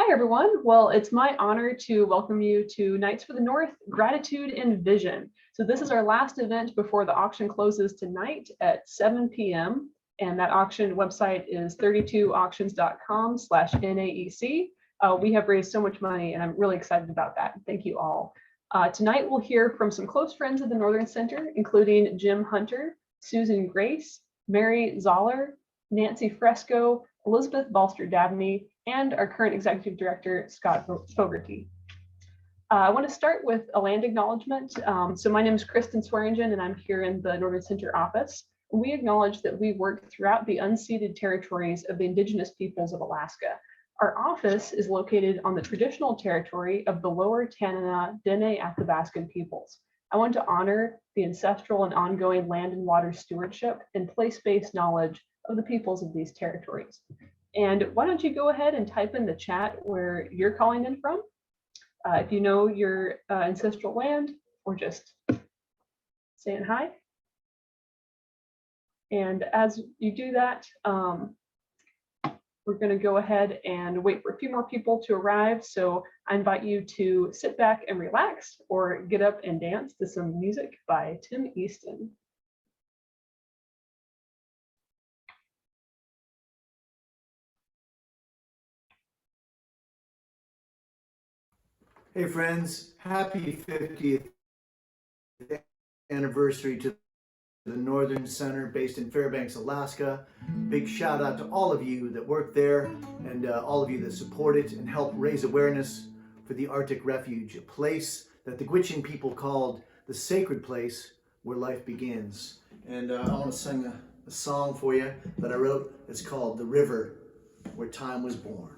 Hi, everyone. Well, it's my honor to welcome you to Nights for the North, Gratitude and Vision. So this is our last event before the auction closes tonight at 7 p.m. And that auction website is 32auctions.com/NAEC. We have raised so much money and I'm really excited about that. Thank you all. Tonight we'll hear from some close friends of the Northern Center, including Jim Hunter, Susan Grace, Mary Zoller, Nancy Fresco, Elizabeth Balster-Dabney, and our current executive director, Scott Fogarty. I want to start with a land acknowledgement. So my name is Kristen Swearingen, and I'm here in the Northern Center office. We acknowledge that we work throughout the unceded territories of the indigenous peoples of Alaska. Our office is located on the traditional territory of the Lower Tanana Dene Athabascan peoples. I want to honor the ancestral and ongoing land and water stewardship and place-based knowledge of the peoples of these territories. And why don't you go ahead and type in the chat where you're calling in from, if you know your ancestral land, or just saying hi. And as you do that, we're going to go ahead and wait for a few more people to arrive. So I invite you to sit back and relax or get up and dance to some music by Tim Easton. Hey friends, happy 50th anniversary to the Northern Center based in Fairbanks, Alaska. Big shout out to all of you that work there and all of you that support it and help raise awareness for the Arctic Refuge, a place that the Gwich'in people called the sacred place where life begins. And I want to sing a song for you that I wrote. It's called The River Where Time Was Born.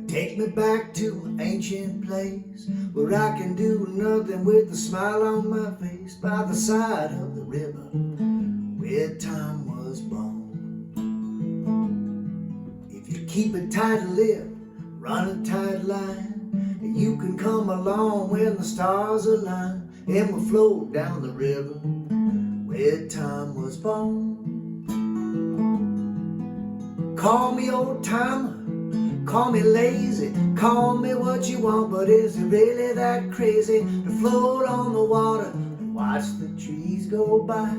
Take me back to an ancient place where I can do nothing with a smile on my face, by the side of the river where time was born. If you keep a tight lip, run a tight line, and you can come along when the stars align, and we'll float down the river where time was born. Call me old timer, call me lazy, call me what you want, but is it really that crazy to float on the water and watch the trees go by?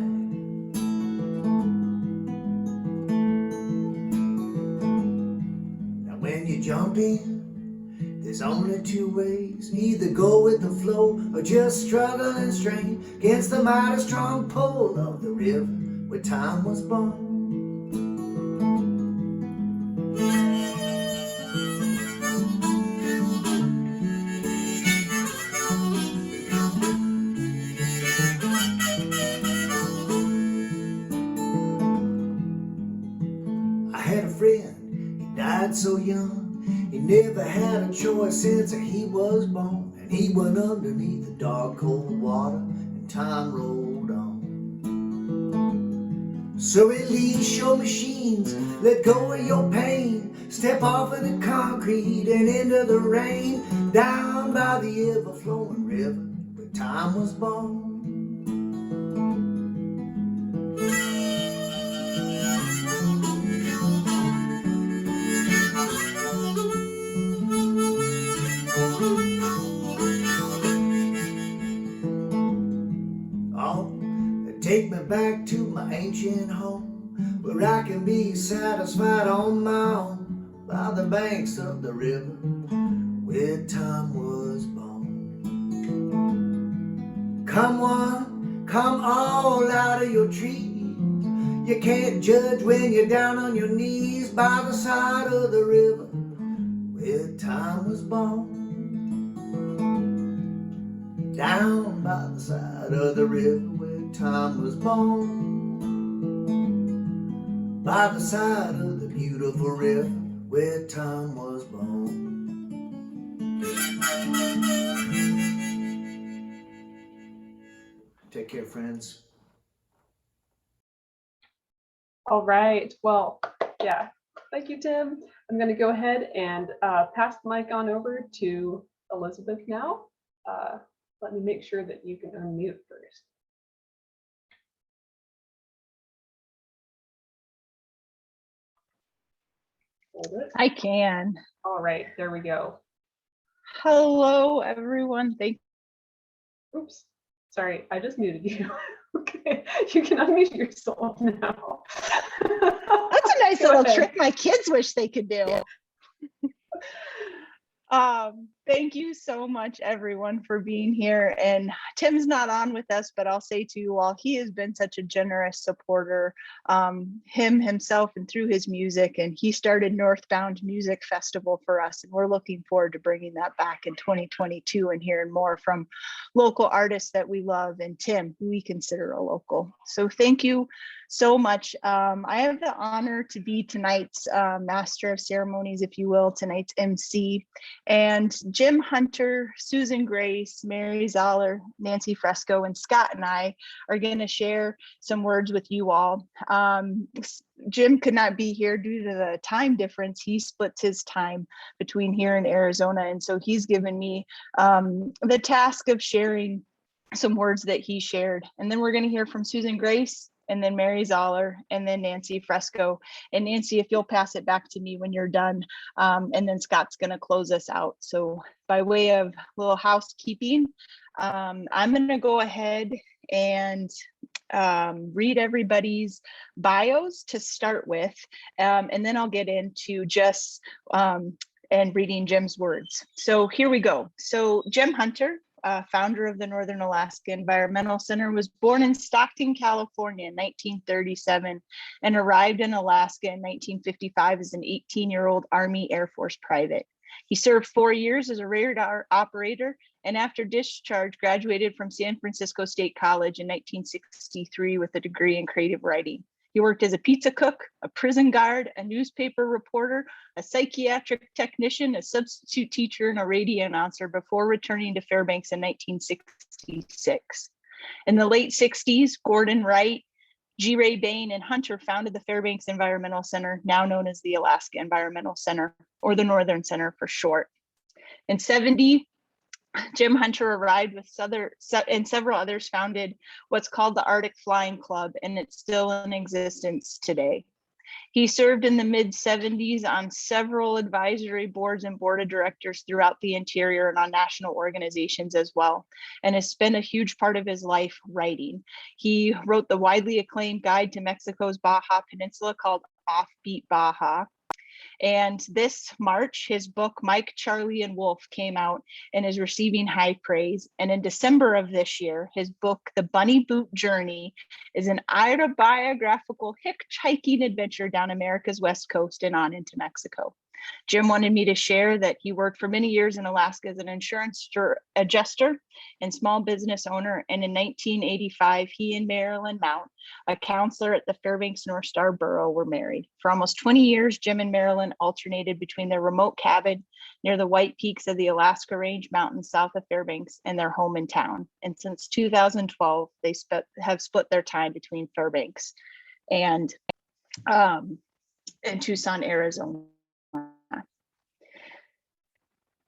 Now when you jump in, there's only two ways: either go with the flow or just struggle and strain against the mighty strong pull of the river where time was born. I had a friend, he died so young. He never had a choice since he was born, and he went underneath the dark cold water and time rolled on. So release your machines, let go of your pain, step off of the concrete and into the rain, down by the ever-flowing river where time was born. Take me back to my ancient home, where I can be satisfied on my own, by the banks of the river where time was born. Come one, come all out of your trees. You can't judge when you're down on your knees, by the side of the river where time was born. Down by the side of the river where time was born, by the side of the beautiful river where time was born. Take care, friends. All right. Well, yeah, Thank you, Tim. I'm going to go ahead and pass the mic on over to Elizabeth now. Let me make sure that you can unmute first. Hold it. I can. All right, there we go. Hello, everyone. Oops, sorry, I just muted you. Okay, you can unmute yourself now. That's a nice Go little ahead. trick my kids wish they could do. Thank you so much, everyone, for being here. And Tim's not on with us, but I'll say to you all, he has been such a generous supporter, himself and through his music. And he started Northbound Music Festival for us. And we're looking forward to bringing that back in 2022 and hearing more from local artists that we love and Tim, who we consider a local. So thank you so much. I have the honor to be tonight's master of ceremonies, if you will, tonight's MC. And Jim Hunter, Susan Grace, Mary Zoller, Nancy Fresco, and Scott and I are going to share some words with you all. Jim could not be here due to the time difference. He splits his time between here and Arizona. And so he's given me the task of sharing some words that he shared. And then we're going to hear from Susan Grace, and then Mary Zoller, and then Nancy Fresco. And Nancy, if you'll pass it back to me when you're done, and then Scott's gonna close us out. So by way of a little housekeeping, I'm gonna go ahead and read everybody's bios to start with, and then I'll get into just and reading Jim's words. So here we go. So Jim Hunter, founder of the Northern Alaska Environmental Center, was born in Stockton, California in 1937 and arrived in Alaska in 1955 as an 18-year-old Army Air Force private. He served 4 years as a radar operator, and after discharge graduated from San Francisco State College in 1963 with a degree in creative writing. He worked as a pizza cook, a prison guard, a newspaper reporter, a psychiatric technician, a substitute teacher, and a radio announcer before returning to Fairbanks in 1966. In the late 60s, Gordon Wright, G. Ray Bain, and Hunter founded the Fairbanks Environmental Center, now known as the Alaska Environmental Center, or the Northern Center for short. In 70, Jim Hunter arrived with and several others founded what's called the Arctic Flying Club, and it's still in existence today. He served in the mid-70s on several advisory boards and board of directors throughout the interior and on national organizations as well, and has spent a huge part of his life writing. He wrote the widely acclaimed guide to Mexico's Baja Peninsula called Offbeat Baja. And this March, his book, Mike, Charlie, and Wolf, came out and is receiving high praise. And in December of this year, his book, The Bunny Boot Journey, is an autobiographical hitchhiking adventure down America's West Coast and on into Mexico. Jim wanted me to share that he worked for many years in Alaska as an insurance adjuster and small business owner. And in 1985, he and Marilyn Mount, a counselor at the Fairbanks North Star Borough, were married. For almost 20 years, Jim and Marilyn alternated between their remote cabin near the White Peaks of the Alaska Range Mountains south of Fairbanks and their home in town. And since 2012, they have split their time between Fairbanks and Tucson, Arizona.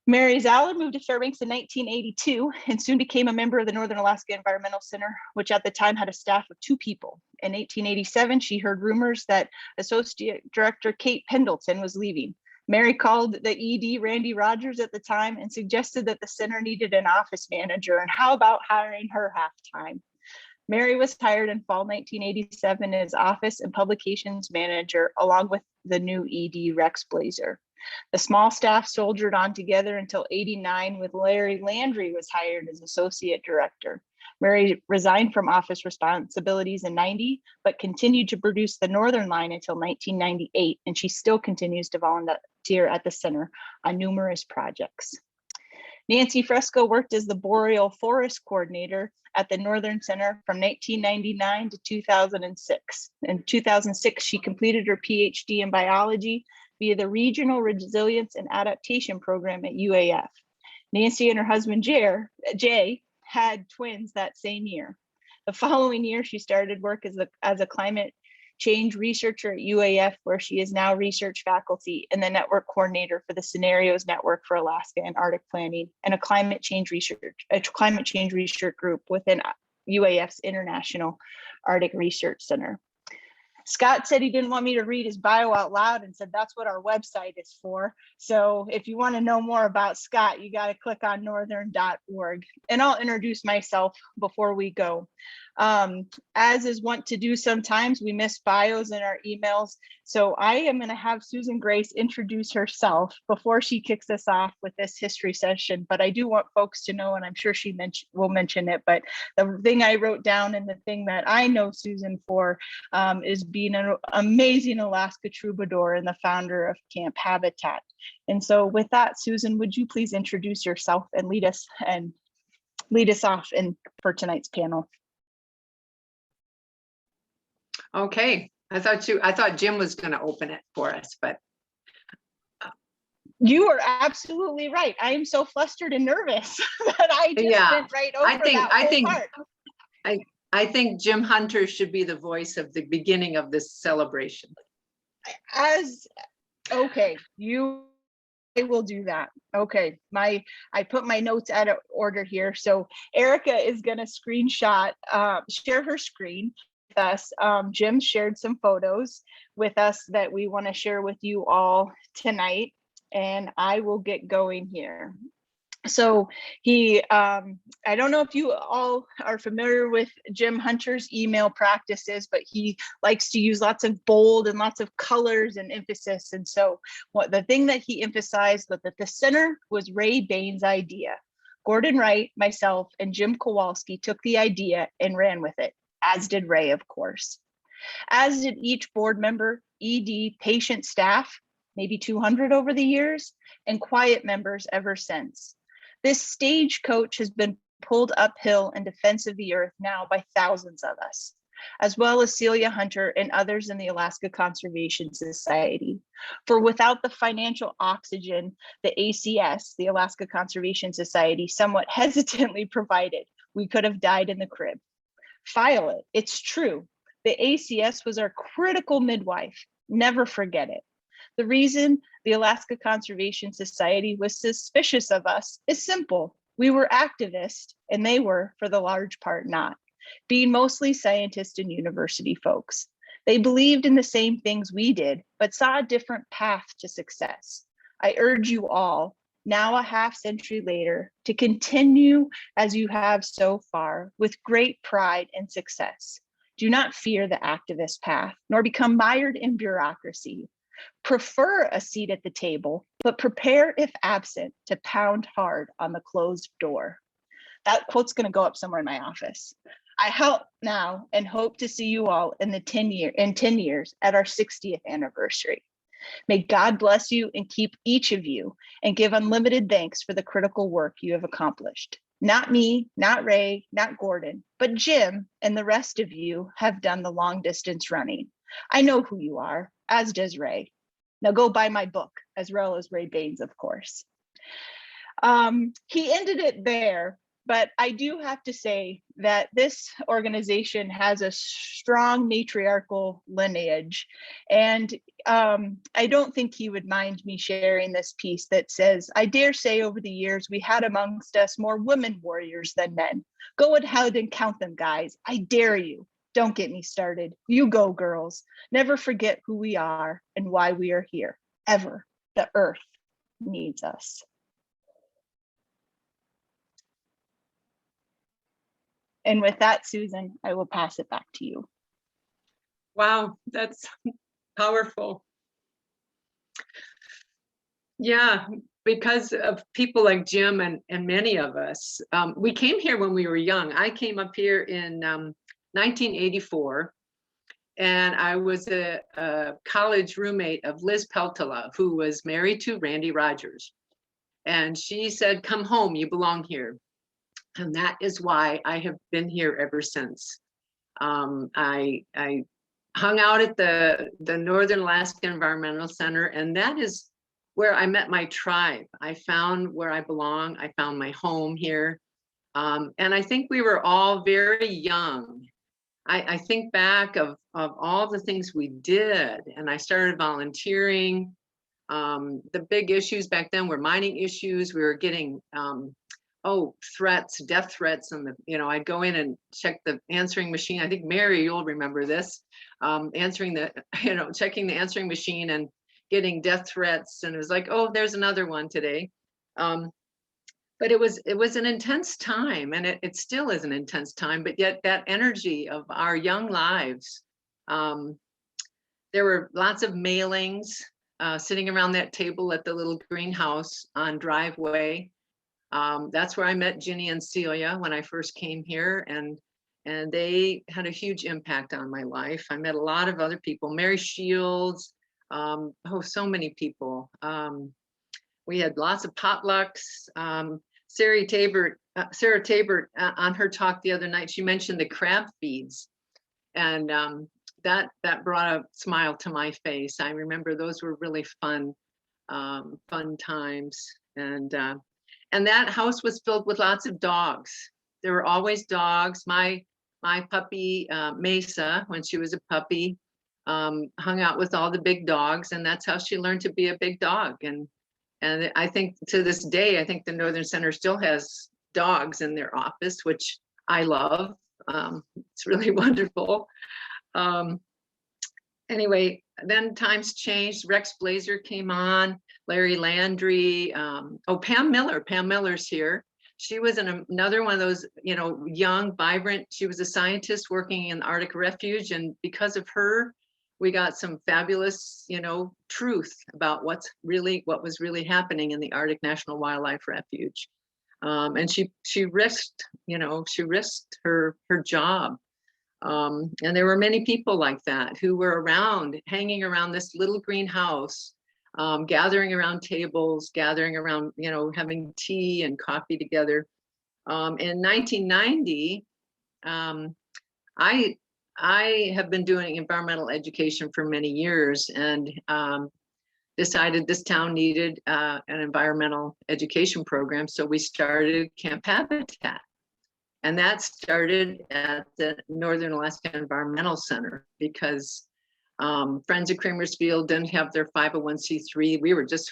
Mary Zoller moved to Fairbanks in 1982 and soon became a member of the Northern Alaska Environmental Center, which at the time had a staff of 2 people. In 1887, she heard rumors that Associate Director Kate Pendleton was leaving. Mary called the ED, Randy Rogers, at the time and suggested that the center needed an office manager, and how about hiring her half-time? Mary was hired in fall 1987 as office and publications manager, along with the new ED, Rex Blazer. The small staff soldiered on together until 89, when Larry Landry was hired as associate director. Mary resigned from office responsibilities in 90, but continued to produce the Northern Line until 1998, and she still continues to volunteer at the center on numerous projects. Nancy Fresco worked as the Boreal Forest Coordinator at the Northern Center from 1999 to 2006. In 2006, she completed her PhD in biology via the Regional Resilience and Adaptation Program at UAF. Nancy and her husband Jay had twins that same year. The following year, she started work as a climate change researcher at UAF, where she is now research faculty, and the network coordinator for the Scenarios Network for Alaska and Arctic Planning, and a climate change research group within UAF's International Arctic Research Center. Scott said he didn't want me to read his bio out loud and said that's what our website is for. So if you want to know more about Scott, you got to click on northern.org. And I'll introduce myself before we go. As is wont to do sometimes, we miss bios in our emails. So I am going to have Susan Grace introduce herself before she kicks us off with this history session. But I do want folks to know, and I'm sure she will mention it, but the thing I wrote down and the thing that I know Susan for is being an amazing Alaska troubadour and the founder of Camp Habitat. And so with that, Susan, would you please introduce yourself and lead us off for tonight's panel? Okay, I thought Jim was going to open it for us, but you are absolutely right. I am so flustered and nervous that I just went right over that part. I think Jim Hunter should be the voice of the beginning of this celebration. Okay, I will do that. Okay, I put my notes out of order here. So Erica is going to share her screen with us. Jim shared some photos with us that we want to share with you all tonight, and I will get going here. So I don't know if you all are familiar with Jim Hunter's email practices, but he likes to use lots of bold and lots of colors and emphasis. And so the thing that he emphasized was that the center was Ray Bain's idea. Gordon Wright, myself, and Jim Kowalski took the idea and ran with it, as did Ray, of course. As did each board member, ED, patient staff, maybe 200 over the years, and quiet members ever since. This stagecoach has been pulled uphill in defense of the earth now by thousands of us, as well as Celia Hunter and others in the Alaska Conservation Society. For without the financial oxygen, the ACS, the Alaska Conservation Society, somewhat hesitantly provided, we could have died in the crib. File it, it's true. The ACS was our critical midwife, never forget it. The reason the Alaska Conservation Society was suspicious of us is simple. We were activists, and they were, for the large part, not, being mostly scientists and university folks. They believed in the same things we did, but saw a different path to success. I urge you all, now a half century later, to continue as you have so far with great pride and success. Do not fear the activist path, nor become mired in bureaucracy. Prefer a seat at the table, but prepare, if absent, to pound hard on the closed door. That quote's going to go up somewhere in my office. I help now and hope to see you all in 10 years at our 60th anniversary. May God bless you and keep each of you, and give unlimited thanks for the critical work you have accomplished. Not me, not Ray, not Gordon, but Jim and the rest of you have done the long distance running. I know who you are, as does Ray. Now go buy my book, as well as Ray Bain's, of course. He ended it there, but I do have to say that this organization has a strong matriarchal lineage. And I don't think he would mind me sharing this piece that says, I dare say over the years, we had amongst us more women warriors than men. Go ahead and count them, guys. I dare you. Don't get me started. You go, girls. Never forget who we are and why we are here. Ever. The earth needs us. And with that, Susan, I will pass it back to you. Wow, that's powerful. Yeah, because of people like Jim and many of us, we came here when we were young. I came up here in 1984, and I was a college roommate of Liz Peltola, who was married to Randy Rogers. And she said, come home, you belong here. And that is why I have been here ever since. I hung out at the Northern Alaska Environmental Center, and that is where I met my tribe. I found where I belong. I found my home here. And I think we were all very young I think back of all the things we did, and I started volunteering. The big issues back then were mining issues. We were getting threats, death threats, and I'd go in and check the answering machine. I think Mary, you'll remember this, answering the checking the answering machine and getting death threats, and it was like, oh, there's another one today. But it was an intense time, and it still is an intense time, but yet that energy of our young lives, there were lots of mailings, sitting around that table at the little greenhouse on Driveway. That's where I met Ginny and Celia when I first came here, and they had a huge impact on my life. I met a lot of other people, Mary Shields, so many people. We had lots of potlucks. Sarah Tabor on her talk the other night, she mentioned the crab feeds, and that brought a smile to my face. I remember those were really fun times, and that house was filled with lots of dogs. There were always dogs. My puppy Mesa, when she was a puppy, hung out with all the big dogs, and that's how she learned to be a big dog. And I think to this day, I think the Northern Center still has dogs in their office, which I love. It's really wonderful. Anyway, then times changed. Rex Blazer came on, Larry Landry. Pam Miller. Pam Miller's here. She was another one of those, young, vibrant. She was a scientist working in the Arctic Refuge, and because of her, we got some fabulous, truth about what was really happening in the Arctic National Wildlife Refuge. And she risked her job. And there were many people like that who were hanging around this little greenhouse, gathering around tables, gathering around, having tea and coffee together. In 1990, I have been doing environmental education for many years, and decided this town needed an environmental education program. So we started Camp Habitat. And that started at the Northern Alaska Environmental Center because Friends of Creamers Field didn't have their 501c3.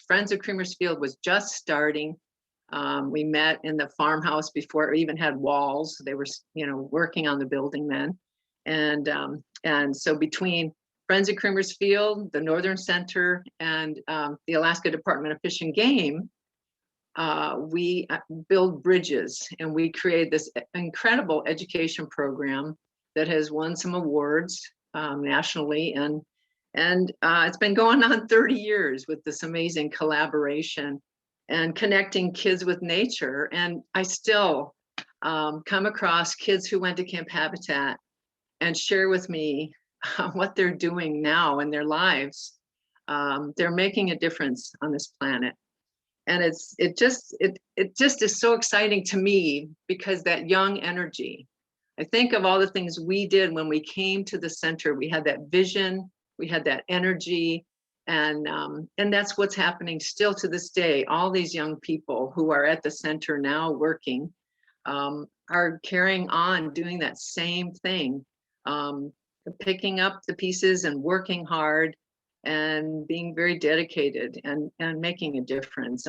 Friends of Creamers Field was just starting. We met in the farmhouse before it even had walls. They were, working on the building then. And so between Friends of Creamers Field, the Northern Center, and the Alaska Department of Fish and Game, we build bridges, and we create this incredible education program that has won some awards nationally, and it's been going on 30 years with this amazing collaboration and connecting kids with nature. And I still come across kids who went to Camp Habitat and share with me what they're doing now in their lives. They're making a difference on this planet. And it just is so exciting to me because that young energy. I think of all the things we did when we came to the center. We had that vision, we had that energy, and that's what's happening still to this day. All these young people who are at the center now working are carrying on doing that same thing, picking up the pieces and working hard and being very dedicated and making a difference.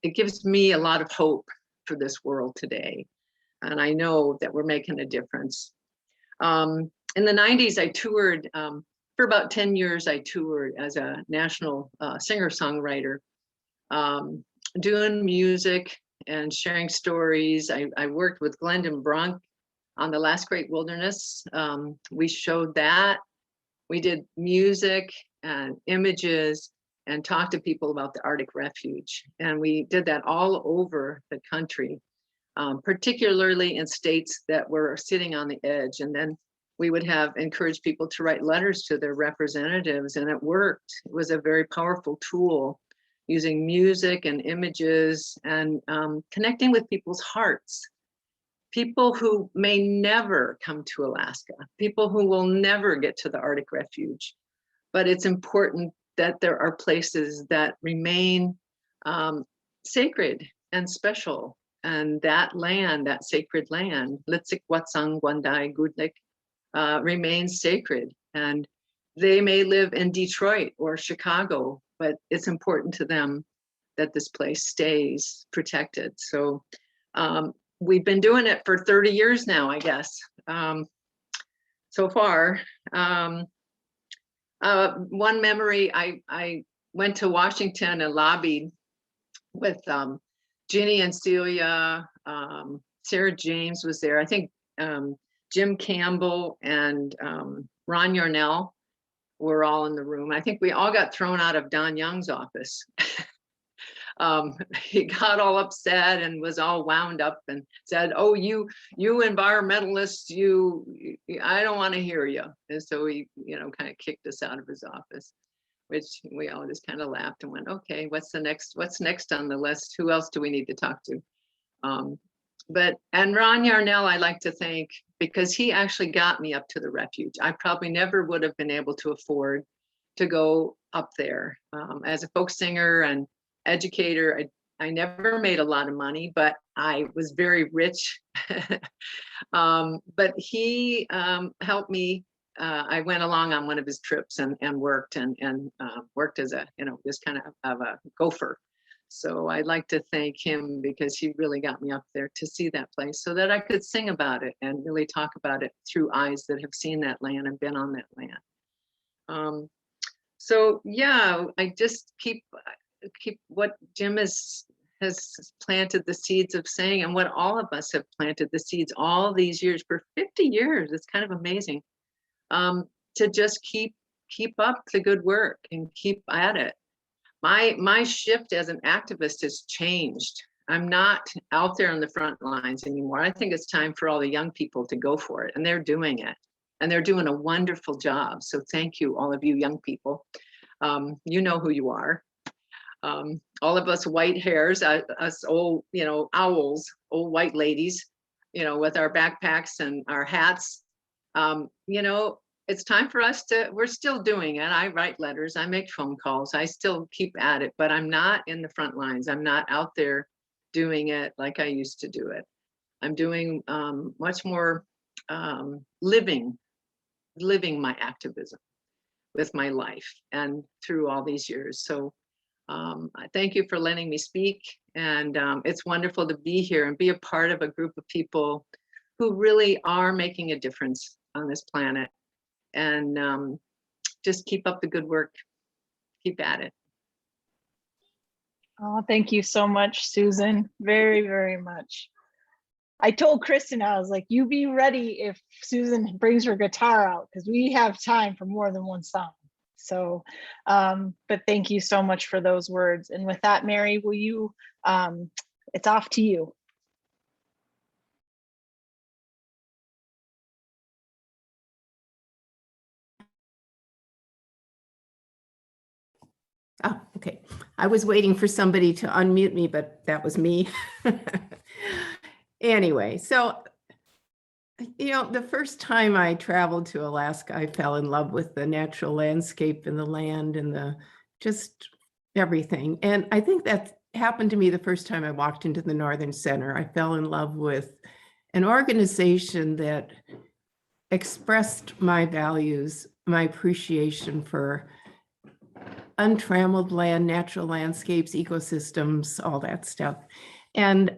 It gives me a lot of hope for this world today. And I know that we're making a difference. In the 90s, I toured, for about 10 years, I toured as a national singer-songwriter, doing music and sharing stories. I worked with Glendon Brunk on The Last Great Wilderness. We showed that. We did music and images and talked to people about the Arctic Refuge. And we did that all over the country, particularly in states that were sitting on the edge. And then we would encourage people to write letters to their representatives, and it worked. It was a very powerful tool, using music and images and connecting with people's hearts. People who may never come to Alaska, people who will never get to the Arctic Refuge. But it's important that there are places that remain sacred and special. And that land, that sacred land, Litzik Watsang Wandai Gudlik, remains sacred. And they may live in Detroit or Chicago, but it's important to them that this place stays protected. So we've been doing it for 30 years now, I guess, so far. One memory, I went to Washington and lobbied with Ginny and Celia, Sarah James was there. I think Jim Campbell and Ron Yarnell were all in the room. I think we all got thrown out of Don Young's office. He got all upset and was all wound up and said, "Oh, you environmentalists, I don't want to hear you." And so he, kind of kicked us out of his office, which we all just kind of laughed and went, "Okay, what's next on the list? Who else do we need to talk to?" And Ron Yarnell, I like to thank, because he actually got me up to the refuge. I probably never would have been able to afford to go up there. As a folk singer and educator, I never made a lot of money, but I was very rich. But he helped me. I went along on one of his trips and worked and worked as a, just kind of a gopher. So I'd like to thank him, because he really got me up there to see that place so that I could sing about it and really talk about it through eyes that have seen that land and been on that land. So yeah, I just keep what Jim has planted the seeds of saying, and what all of us have planted the seeds all these years, for 50 years. It's kind of amazing, to just keep up the good work and keep at it. My shift as an activist has changed. I'm not out there on the front lines anymore. I think it's time for all the young people to go for it, and they're doing it, and they're doing a wonderful job. So thank you, all of you young people. You know who you are. All of us white hairs, us old, owls, old white ladies, with our backpacks and our hats. It's time for us we're still doing it. I write letters, I make phone calls, I still keep at it, but I'm not in the front lines. I'm not out there doing it like I used to do it. I'm doing much more living my activism with my life and through all these years. So I thank you for letting me speak. And it's wonderful to be here and be a part of a group of people who really are making a difference on this planet. And just keep up the good work. Keep at it. Oh, thank you so much, Susan. Very, very much. I told Kristen, I was like, you be ready if Susan brings her guitar out, because we have time for more than one song. So, but thank you so much for those words. And with that, Mary, will you, it's off to you. Oh, okay. I was waiting for somebody to unmute me, but that was me. Anyway, so, the first time I traveled to Alaska, I fell in love with the natural landscape and the land and just everything. And I think that happened to me the first time I walked into the Northern Center. I fell in love with an organization that expressed my values, my appreciation for untrammeled land, natural landscapes, ecosystems, all that stuff. And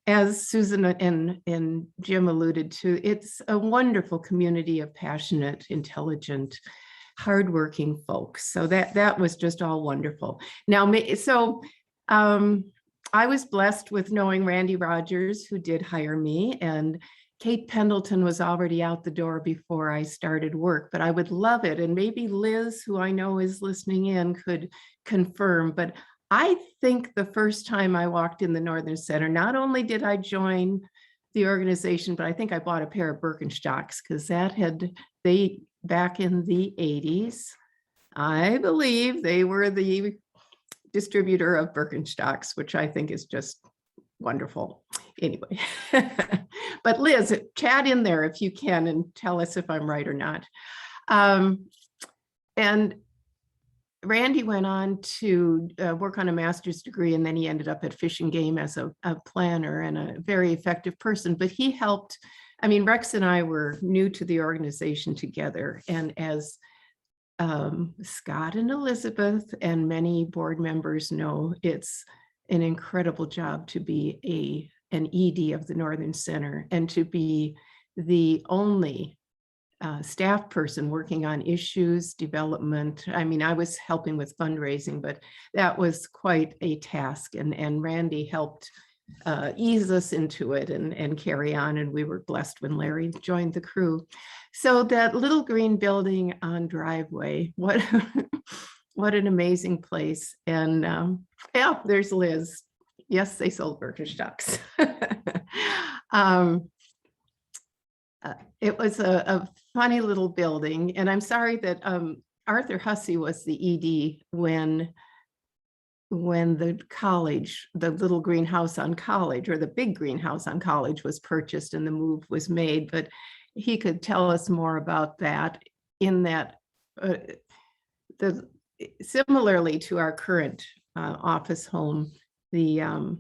as Susan and Jim alluded to, it's a wonderful community of passionate, intelligent, hardworking folks. So that was just all wonderful. Now, I was blessed with knowing Randy Rogers, who did hire me, and Kate Pendleton was already out the door before I started work, but I would love it. And maybe Liz, who I know is listening in, could confirm. But I think the first time I walked in the Northern Center, not only did I join the organization, but I think I bought a pair of Birkenstocks, because back in the 80s, I believe they were the distributor of Birkenstocks, which I think is just wonderful. Anyway, but Liz, chat in there if you can and tell us if I'm right or not. And Randy went on to work on a master's degree, and then he ended up at Fish and Game as a planner and a very effective person. But he helped I mean, Rex and I were new to the organization together, and as Scott and Elizabeth and many board members know, it's an incredible job to be an ED of the Northern Center and to be the only staff person working on issues development. I mean, I was helping with fundraising, but that was quite a task, and Randy helped ease us into it and carry on, and we were blessed when Larry joined the crew. So that little green building on Driveway, what what an amazing place. And yeah, there's Liz. Yes, they sold Birkenstocks. It was a funny little building, and I'm sorry that Arthur Hussey was the ED when the college, the little greenhouse on College, or the big greenhouse on College, was purchased and the move was made, but he could tell us more about that, in that similarly to our current office home, the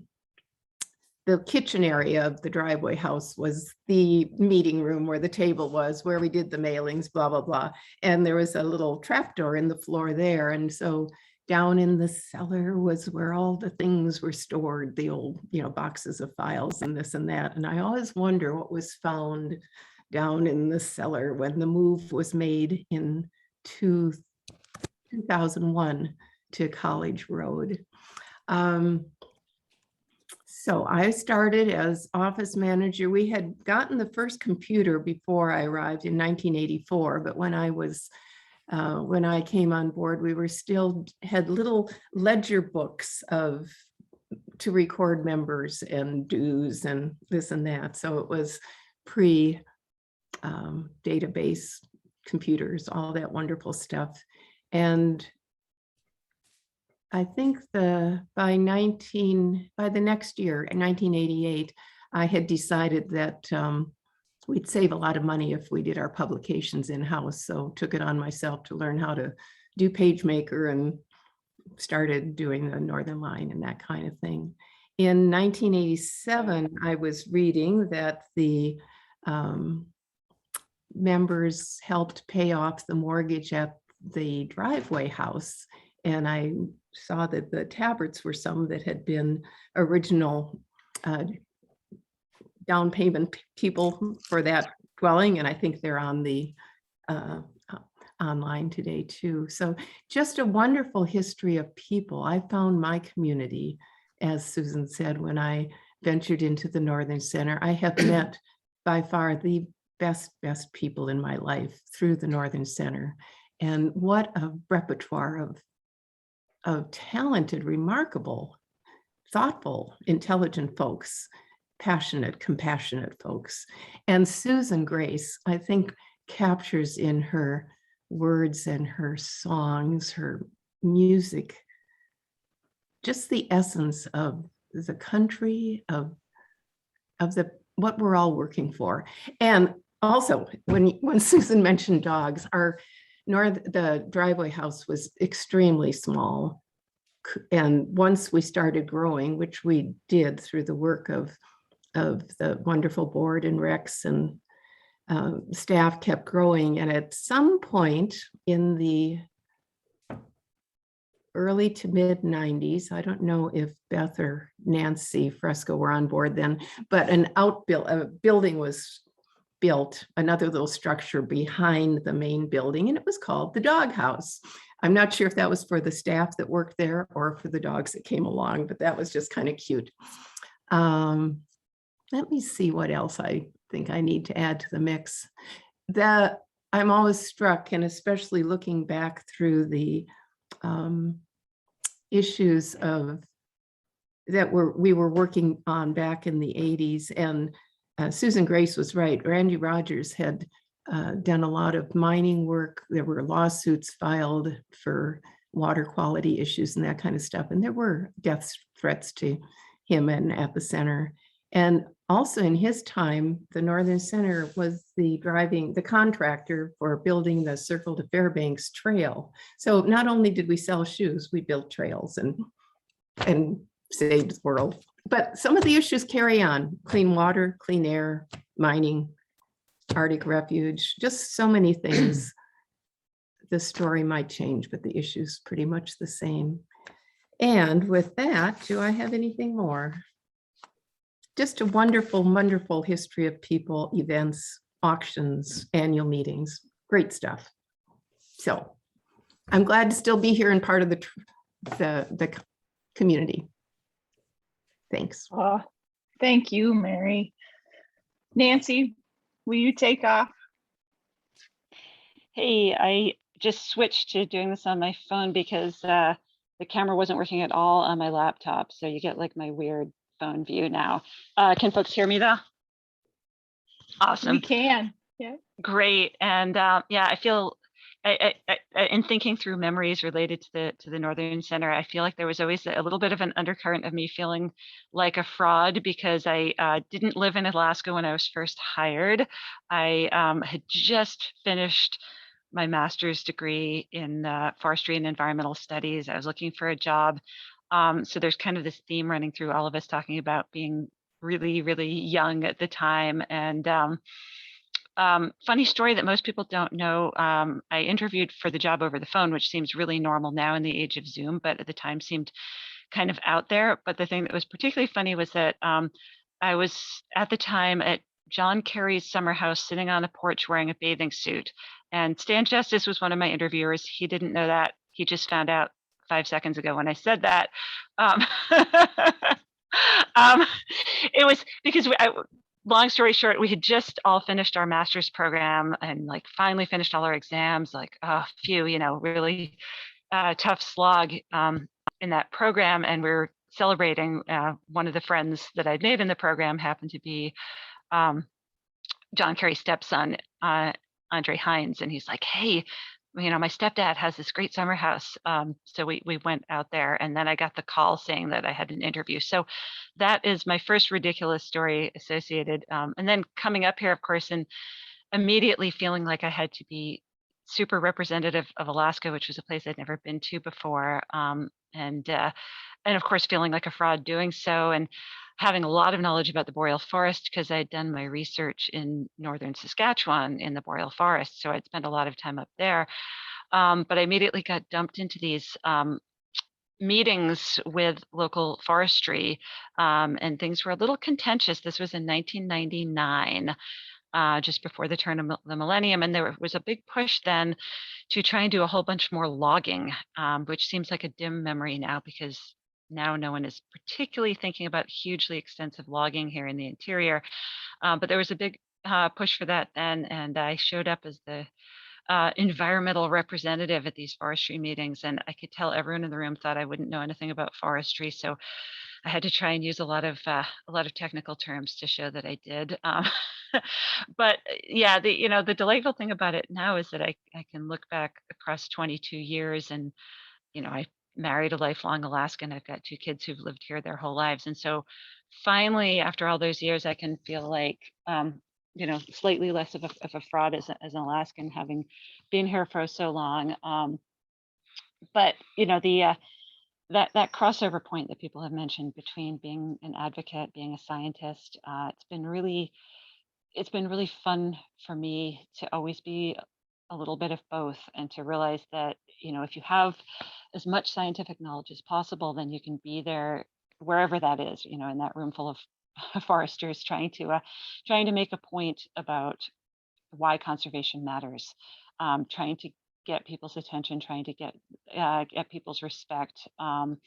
kitchen area of the Driveway house was the meeting room where the table was, where we did the mailings, blah, blah, blah. And there was a little trapdoor in the floor there. And so down in the cellar was where all the things were stored, the old, boxes of files and this and that. And I always wonder what was found down in the cellar when the move was made in 2001 to College Road. So I started as office manager. We had gotten the first computer before I arrived in 1984, but when I came on board, we were still had little ledger books to record members and dues and this and that. So it was pre database computers, all that wonderful stuff. And I think by the next year, in 1988, I had decided that we'd save a lot of money if we did our publications in-house. So took it on myself to learn how to do PageMaker and started doing the Northern Line and that kind of thing. In 1987, I was reading that the members helped pay off the mortgage at the Driveway house. And I saw that the Taberts were some that had been original down payment people for that dwelling. And I think they're on the online today too. So just a wonderful history of people. I found my community, as Susan said, when I ventured into the Northern Center. I have met by far the best people in my life through the Northern Center. And what a repertoire of talented, remarkable, thoughtful, intelligent folks, passionate, compassionate folks. And Susan Grace, I think, captures in her words and her songs, her music, just the essence of the country, of what we're all working for. And also, when Susan mentioned dogs, the Driveway house was extremely small. And once we started growing, which we did through the work of the wonderful board and Rex and staff kept growing. And at some point in the early to mid 90s, I don't know if Beth or Nancy Fresco were on board then, but a building was built, another little structure behind the main building, and it was called the Dog House. I'm not sure if that was for the staff that worked there or for the dogs that came along, but that was just kind of cute. Let me see what else I think I need to add to the mix. That I'm always struck, and especially looking back through the issues that we were working on back in the 80s, and Susan Grace was right. Randy Rogers had done a lot of mining work. There were lawsuits filed for water quality issues and that kind of stuff. And there were death threats to him and at the center. And also in his time, the Northern Center was the contractor for building the Circle to Fairbanks trail. So not only did we sell shoes, we built trails and saved the world. But some of the issues carry on: clean water, clean air, mining, Arctic Refuge, just so many things. The story might change, but the issue's pretty much the same. And with that, do I have anything more? Just a wonderful, wonderful history of people, events, auctions, annual meetings, great stuff. So I'm glad to still be here and part of the community. Thanks. Thank you, Mary. Nancy, will you take off? Hey, I just switched to doing this on my phone because the camera wasn't working at all on my laptop. So you get like my weird phone view now. Can folks hear me though? Awesome. We can. Yeah. Great. And yeah, I feel in thinking through memories related to the Northern Center, I feel like there was always a little bit of an undercurrent of me feeling like a fraud because I didn't live in Alaska when I was first hired. I had just finished my master's degree in forestry and environmental studies. I was looking for a job. So there's kind of this theme running through all of us talking about being really, really young at the time. And funny story that most people don't know, I interviewed for the job over the phone, which seems really normal now in the age of Zoom, but at the time seemed kind of out there. But the thing that was particularly funny was that I was at the time at John Kerry's summer house sitting on a porch wearing a bathing suit. And Stan Justice was one of my interviewers. He didn't know that. He just found out 5 seconds ago when I said that. It was because long story short, we had just all finished our master's program and like finally finished all our exams, like phew, really tough slog in that program. And we were celebrating one of the friends that I'd made in the program happened to be John Kerry's stepson, Andre Hines. And he's like, hey, my stepdad has this great summer house. So we went out there and then I got the call saying that I had an interview. So that is my first ridiculous story associated. And then coming up here, of course, and immediately feeling like I had to be super representative of Alaska, which was a place I'd never been to before. And of course, feeling like a fraud doing so. And having a lot of knowledge about the boreal forest because I'd done my research in northern Saskatchewan in the boreal forest. So I'd spent a lot of time up there. But I immediately got dumped into these meetings with local forestry and things were a little contentious. This was in 1999. Just before the turn of the millennium. And there was a big push then to try and do a whole bunch more logging, which seems like a dim memory now because now no one is particularly thinking about hugely extensive logging here in the interior. But there was a big push for that then. And I showed up as the environmental representative at these forestry meetings. And I could tell everyone in the room thought I wouldn't know anything about forestry. So I had to try and use a lot of technical terms to show that I did. But yeah, the delightful thing about it now is that I can look back across 22 years and, I married a lifelong Alaskan. I've got 2 kids who've lived here their whole lives. And so finally, after all those years, I can feel like, slightly less of a fraud as an Alaskan, having been here for so long. But, that crossover point that people have mentioned between being an advocate, being a scientist, it's been really fun for me to always be a little bit of both and to realize that, if you have as much scientific knowledge as possible, then you can be there wherever that is, in that room full of foresters trying to make a point about why conservation matters, trying to get people's attention, trying to get people's respect. And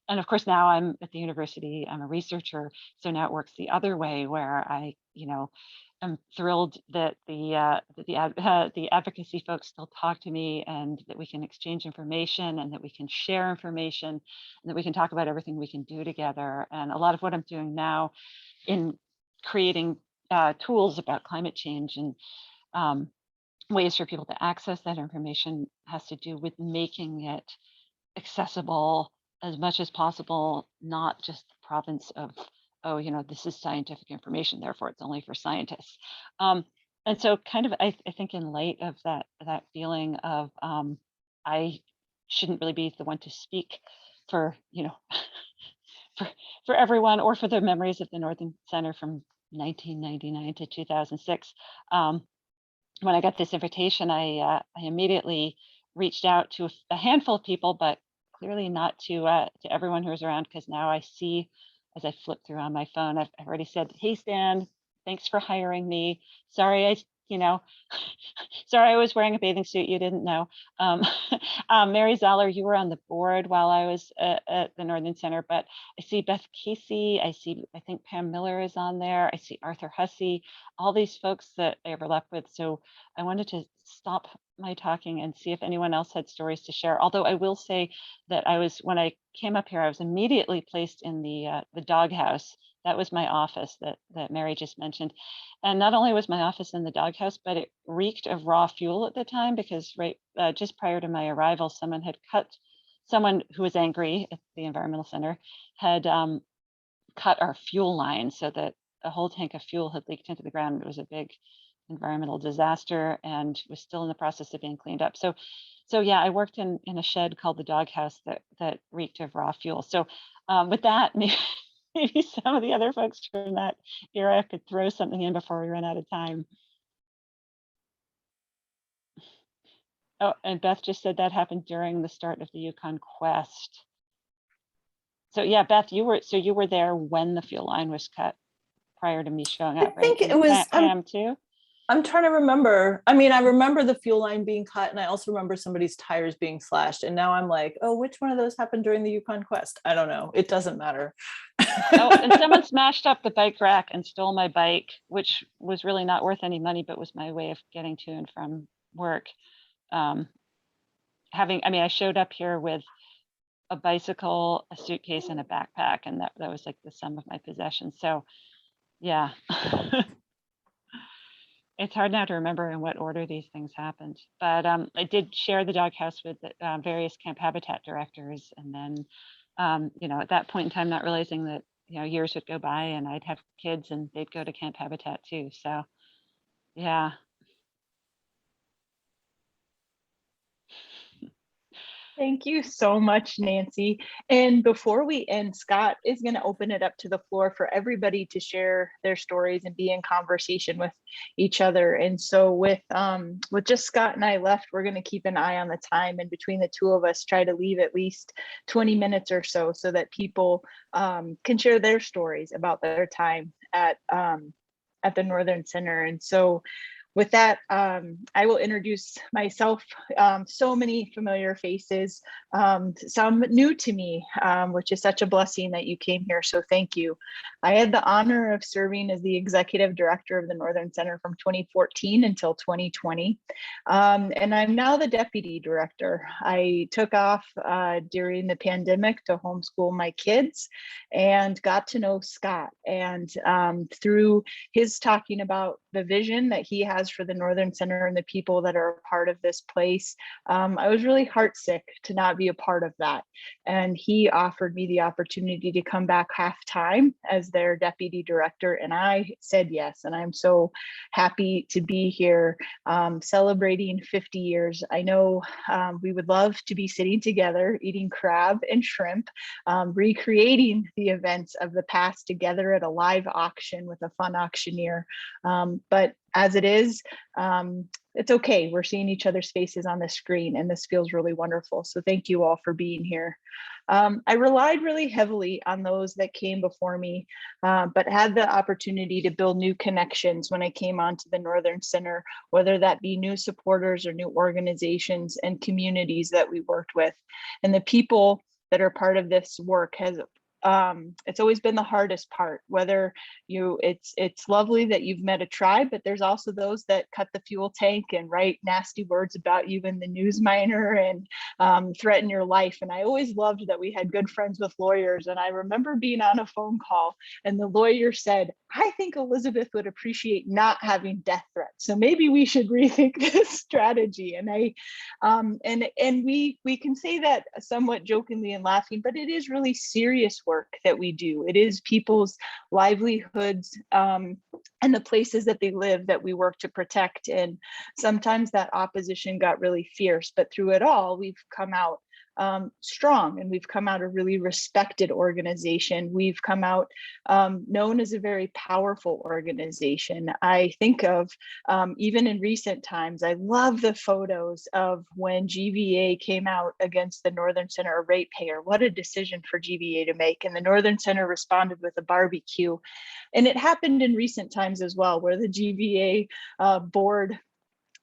of course, now I'm at the university, I'm a researcher. So now it works the other way where I, I'm thrilled that the advocacy folks still talk to me and that we can exchange information and that we can share information and that we can talk about everything we can do together. And a lot of what I'm doing now in creating tools about climate change and ways for people to access that information has to do with making it accessible as much as possible, not just the province of, this is scientific information, therefore it's only for scientists. And so kind of, I think in light of that feeling of I shouldn't really be the one to speak for, for everyone or for the memories of the Northern Center from 1999 to 2006. when I got this invitation, I immediately reached out to a handful of people, but clearly not to everyone who was around, because now I see, as I flip through on my phone, I've already said, "Hey Stan, thanks for hiring me. Sorry, sorry I was wearing a bathing suit, you didn't know." Um, Mary Zoller, you were on the board while I was at the Northern Center, but I see Beth Casey, I think Pam Miller is on there, I see Arthur Hussey, all these folks that I overlap with. So I wanted to stop my talking and see if anyone else had stories to share. Although I will say that when I came up here, I was immediately placed in the doghouse. That was my office that Mary just mentioned. And not only was my office in the doghouse, but it reeked of raw fuel at the time, because just prior to my arrival, someone who was angry at the environmental center had cut our fuel line, so that a whole tank of fuel had leaked into the ground. It was a big environmental disaster and was still in the process of being cleaned up. So yeah, I worked in a shed called the doghouse that reeked of raw fuel. So with that, maybe some of the other folks from that era could throw something in before we run out of time. Oh, and Beth just said that happened during the start of the Yukon Quest. So yeah, Beth, you were there when the fuel line was cut, prior to me showing up, I think right? it was, Pam too? I'm trying to remember. I mean, I remember the fuel line being cut, and I also remember somebody's tires being slashed. And now I'm like, oh, which one of those happened during the Yukon Quest? I don't know. It doesn't matter. Oh, and someone smashed up the bike rack and stole my bike, which was really not worth any money, but was my way of getting to and from work. I showed up here with a bicycle, a suitcase, and a backpack, and that was like the sum of my possessions. So yeah. It's hard now to remember in what order these things happened, but I did share the doghouse with various camp habitat directors, and then at that point in time, not realizing that years would go by and I'd have kids and they'd go to camp habitat too. So yeah. Thank you so much, Nancy. And before we end, Scott is going to open it up to the floor for everybody to share their stories and be in conversation with each other. And so with just Scott and I left, we're going to keep an eye on the time, and between the two of us, try to leave at least 20 minutes or so that people can share their stories about their time at the Northern Center. And so with that, I will introduce myself. So many familiar faces, some new to me, which is such a blessing that you came here. So thank you. I had the honor of serving as the executive director of the Northern Center from 2014 until 2020. And I'm now the deputy director. I took off during the pandemic to homeschool my kids and got to know Scott. And through his talking about the vision that he has for the Northern Center and the people that are a part of this place, I was really heartsick to not be a part of that. And he offered me the opportunity to come back half-time as their deputy director, and I said yes. And I'm so happy to be here celebrating 50 years. I know we would love to be sitting together, eating crab and shrimp, recreating the events of the past together at a live auction with a fun auctioneer. But as it is, it's okay. We're seeing each other's faces on the screen, and this feels really wonderful. So thank you all for being here. I relied really heavily on those that came before me, but had the opportunity to build new connections when I came onto the Northern Center, whether that be new supporters or new organizations and communities that we worked with. And the people that are part of this work it's always been the hardest part, whether it's lovely that you've met a tribe, but there's also those that cut the fuel tank and write nasty words about you in the news miner and threaten your life. And I always loved that we had good friends with lawyers. And I remember being on a phone call and the lawyer said, I think Elizabeth would appreciate not having death threats. So maybe we should rethink this strategy. And we can say that somewhat jokingly and laughing, but it is really serious work that we do. It is people's livelihoods and the places that they live that we work to protect. And sometimes that opposition got really fierce, but through it all, we've come out strong, and we've come out a really respected organization. We've come out known as a very powerful organization. I think of even in recent times, I love the photos of when GVA came out against the Northern Center, a ratepayer. What a decision for GVA to make. And the Northern Center responded with a barbecue. And it happened in recent times as well, where the GVA board,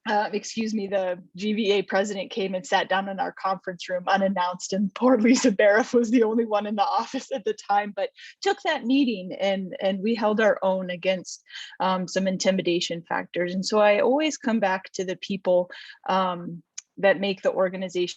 the GVA president came and sat down in our conference room unannounced, and poor Lisa Bariff was the only one in the office at the time, but took that meeting, and we held our own against some intimidation factors. And so I always come back to the people that make the organization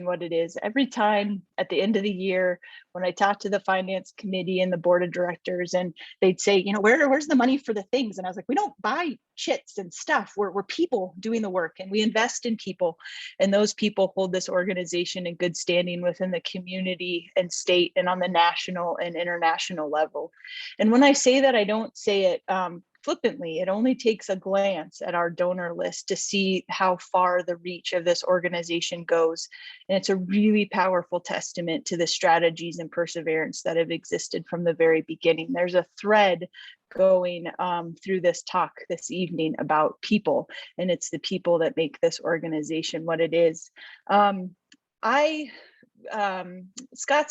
what it is. Every time at the end of the year, when I talk to the finance committee and the board of directors, and they'd say, you know, where's the money for the things? And I was like, we don't buy chits and stuff. We're people doing the work, and we invest in people. And those people hold this organization in good standing within the community and state and on the national and international level. And when I say that, I don't say it flippantly. It only takes a glance at our donor list to see how far the reach of this organization goes. And it's a really powerful testament to the strategies and perseverance that have existed from the very beginning. There's a thread going through this talk this evening about people, and it's the people that make this organization what it is. Scott's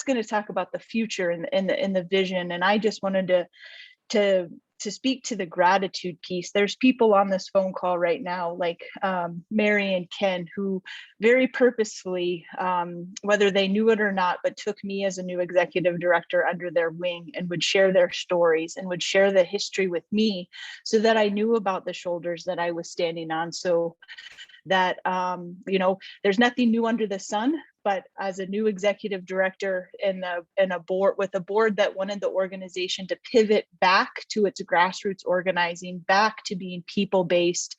going to talk about the future and the vision, and I just wanted to speak to the gratitude piece. There's people on this phone call right now, like Mary and Ken, who very purposefully, whether they knew it or not, but took me as a new executive director under their wing and would share their stories and would share the history with me so that I knew about the shoulders that I was standing on. So that, you know, there's nothing new under the sun. But as a new executive director in a board with a board that wanted the organization to pivot back to its grassroots organizing, back to being people-based,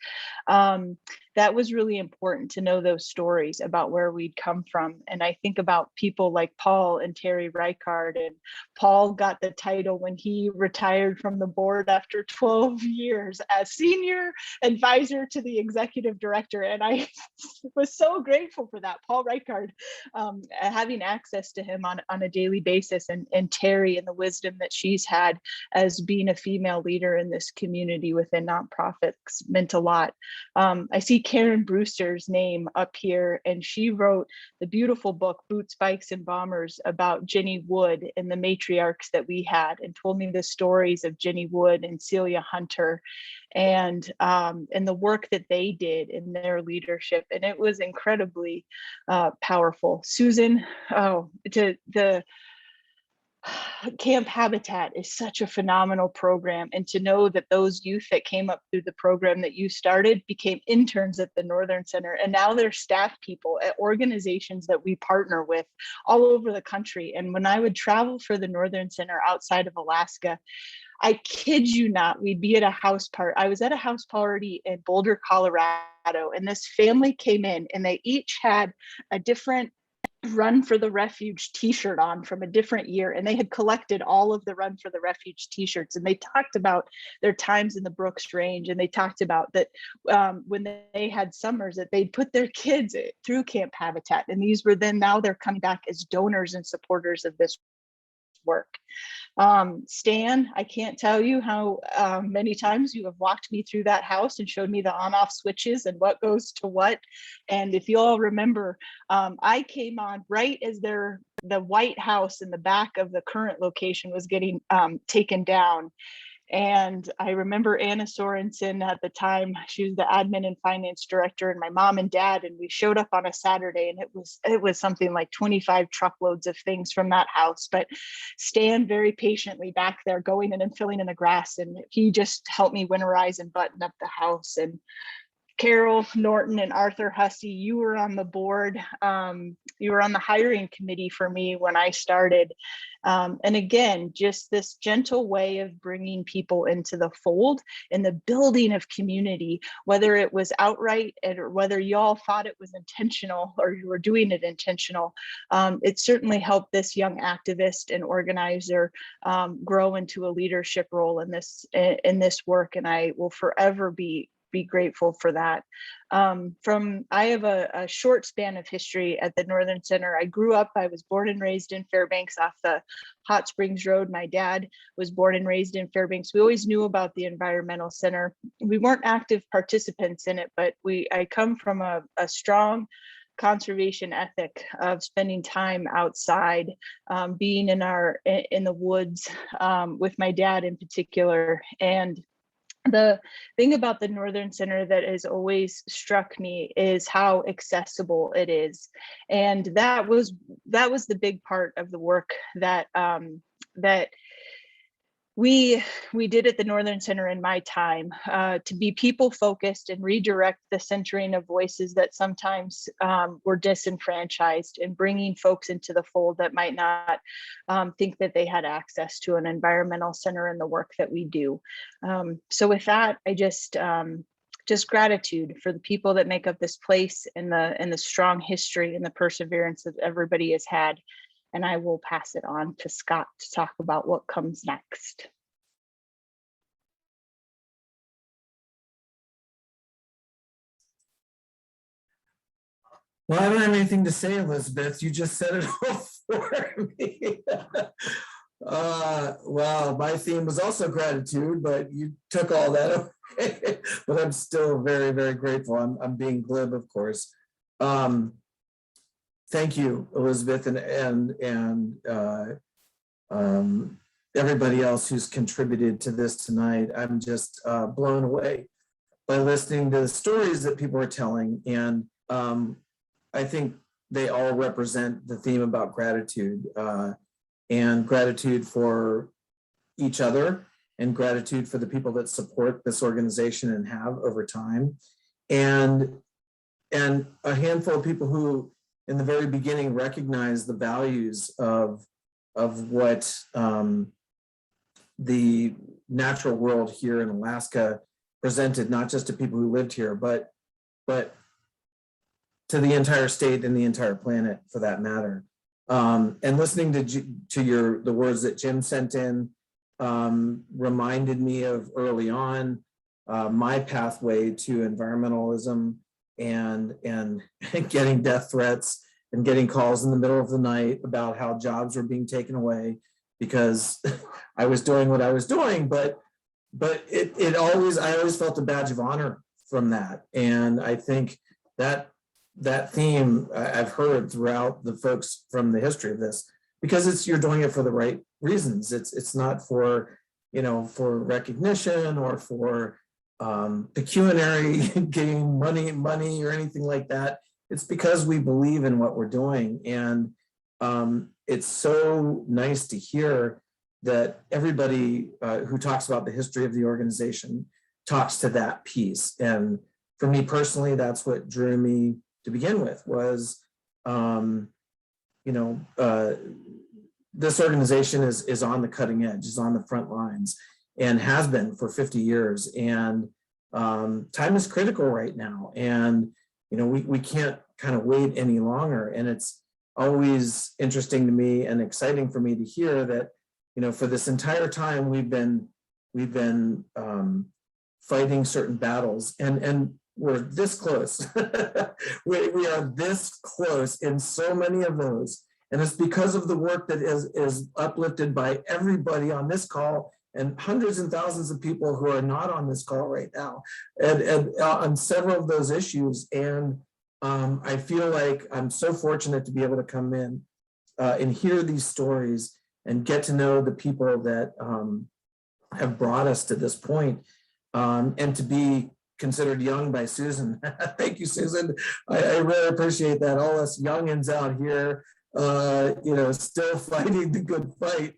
that was really important to know those stories about where we'd come from. And I think about people like Paul and Terry Reichard, and Paul got the title when he retired from the board after 12 years as senior advisor to the executive director. And I was so grateful for that. Paul Reichard, having access to him on a daily basis, and Terry and the wisdom that she's had as being a female leader in this community within nonprofits meant a lot. I see Karen Brewster's name up here, and she wrote the beautiful book, Boots, Bikes, and Bombers, about Jenny Wood and the matriarchs that we had, and told me the stories of Jenny Wood and Celia Hunter and the work that they did in their leadership. And it was incredibly powerful. Susan, the Camp Habitat is such a phenomenal program, and to know that those youth that came up through the program that you started became interns at the Northern Center, and now they're staff people at organizations that we partner with all over the country. And when I would travel for the Northern Center outside of Alaska, I kid you not, we'd be at a house party. I was at a house party in Boulder, Colorado, and this family came in, and they each had a different Run for the Refuge t-shirt on from a different year, and they had collected all of the Run for the Refuge t-shirts, and they talked about their times in the Brooks Range, and they talked about that when they had summers that they'd put their kids through Camp Habitat, and these were then, now they're coming back as donors and supporters of this work. Stan, I can't tell you how many times you have walked me through that house and showed me the on-off switches and what goes to what. And if you all remember, I came on right as the White House in the back of the current location was getting taken down. And I remember Anna Sorensen at the time, she was the admin and finance director, and my mom and dad, and we showed up on a Saturday, and it was something like 25 truckloads of things from that house. But Stan very patiently back there going in and filling in the grass, and he just helped me winterize and button up the house. And Carol Norton and Arthur Hussey, you were on the board. You were on the hiring committee for me when I started. And again, just this gentle way of bringing people into the fold and the building of community, whether it was outright or whether y'all thought it was intentional or you were doing it intentional, it certainly helped this young activist and organizer grow into a leadership role in this work. And I will forever be be grateful for that. I have a short span of history at the Northern Center. I was born and raised in Fairbanks off the Hot Springs Road. My dad was born and raised in Fairbanks. We always knew about the Environmental Center. We weren't active participants in it, but I come from a strong conservation ethic of spending time outside, being in the woods with my dad in particular. And the thing about the Northern Center that has always struck me is how accessible it is. And that was the big part of the work that we did at the Northern Center in my time, to be people focused and redirect the centering of voices that sometimes were disenfranchised, and bringing folks into the fold that might not think that they had access to an environmental center in the work that we do. So with that, I just gratitude for the people that make up this place, and the strong history and the perseverance that everybody has had. And I will pass it on to Scott to talk about what comes next. Well, I don't have anything to say, Elizabeth. You just said it all for me. Well, my theme was also gratitude, but you took all that away. But I'm still very, very grateful. I'm being glib, of course. Thank you, Elizabeth, and everybody else who's contributed to this tonight. I'm just blown away by listening to the stories that people are telling, and I think they all represent the theme about gratitude, and gratitude for each other, and gratitude for the people that support this organization and have over time, and a handful of people who in the very beginning recognize the values of what the natural world here in Alaska presented, not just to people who lived here, but to the entire state and the entire planet, for that matter. And listening to the words that Jim sent in reminded me of early on my pathway to environmentalism, and getting death threats and getting calls in the middle of the night about how jobs were being taken away because I was doing what I was doing, but I always felt a badge of honor from that. And I think that theme I've heard throughout the folks from the history of this, because you're doing it for the right reasons. It's not for recognition or for pecuniary gain, money or anything like that. It's because we believe in what we're doing. And it's so nice to hear that everybody who talks about the history of the organization talks to that piece. And for me personally, that's what drew me to begin with, was this organization is on the cutting edge, is on the front lines, and has been for 50 years. And time is critical right now. And, we can't kind of wait any longer. And it's always interesting to me and exciting for me to hear that, for this entire time we've been fighting certain battles, and we're this close. we are this close in so many of those. And it's because of the work that is uplifted by everybody on this call, and hundreds and thousands of people who are not on this call right now, and on several of those issues. And I feel like I'm so fortunate to be able to come in and hear these stories and get to know the people that have brought us to this point, and to be considered young by Susan. Thank you, Susan. I really appreciate that. All us youngins out here, still fighting the good fight.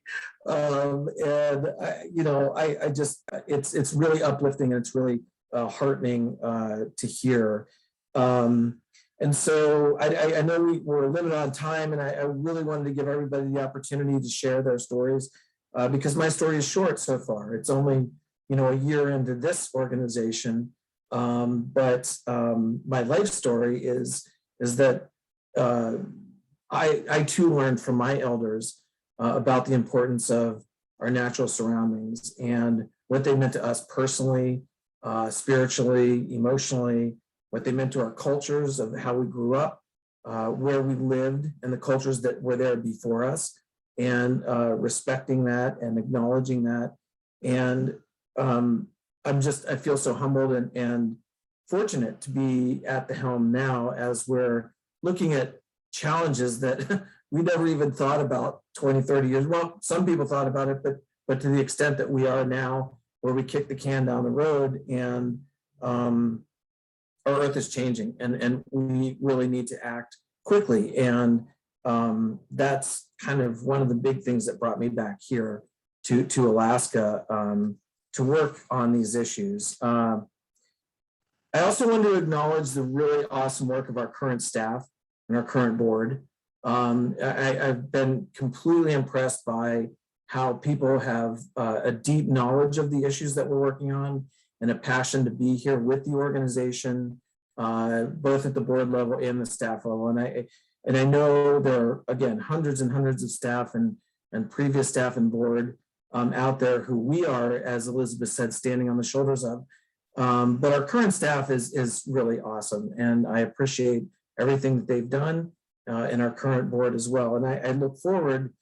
It's really uplifting, and it's really heartening to hear. And so I know we're limited on time, and I really wanted to give everybody the opportunity to share their stories, because my story is short so far. It's only, a year into this organization. But my life story is that I too learned from my elders about the importance of our natural surroundings and what they meant to us personally, spiritually, emotionally, what they meant to our cultures of how we grew up, where we lived, and the cultures that were there before us, and respecting that and acknowledging that. And I feel so humbled and fortunate to be at the helm now as we're looking at challenges that we never even thought about 20, 30 years. Well, some people thought about it, but to the extent that we are now, where we kick the can down the road, and our earth is changing, and we really need to act quickly. And that's kind of one of the big things that brought me back here to Alaska to work on these issues. I also want to acknowledge the really awesome work of our current staff and our current board. I've been completely impressed by how people have a deep knowledge of the issues that we're working on, and a passion to be here with the organization, both at the board level and the staff level. And I know there are, again, hundreds and hundreds of staff and previous staff and board out there who we are, as Elizabeth said, standing on the shoulders of. But our current staff is really awesome, and I appreciate everything that they've done, and our current board as well. And I look forward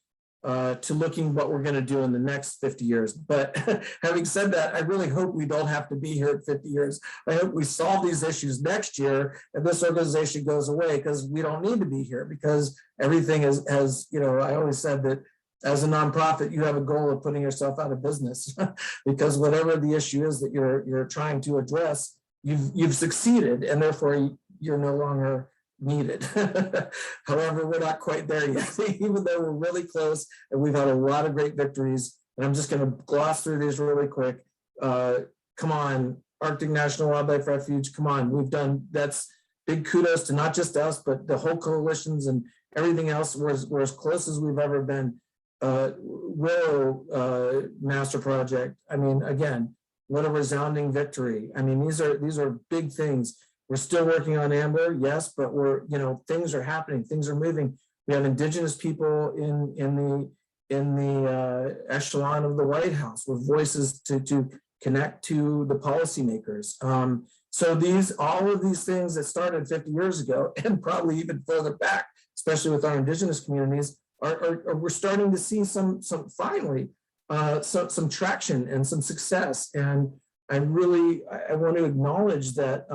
to looking what we're going to do in the next 50 years. But having said that, I really hope we don't have to be here at 50 years. I hope we solve these issues next year and this organization goes away, because we don't need to be here, because everything has, you know, I always said that as a nonprofit, you have a goal of putting yourself out of business because whatever the issue is that you're trying to address, you've succeeded, and therefore you're no longer needed. However, we're not quite there yet, even though we're really close and we've had a lot of great victories. And I'm just going to gloss through these really quick. Come on, Arctic National Wildlife Refuge, come on, we've done, that's big kudos to not just us, but the whole coalitions and everything else. We're as close as we've ever been. Willow Master Project, I mean, again, what a resounding victory. I mean, these are big things. We're still working on Amber, yes, but we're, you know, things are happening, things are moving. We have Indigenous people in the echelon of the White House with voices to connect to the policymakers. So all of these things that started 50 years ago, and probably even further back, especially with our Indigenous communities, we're starting to see some finally some traction and some success. And I want to acknowledge that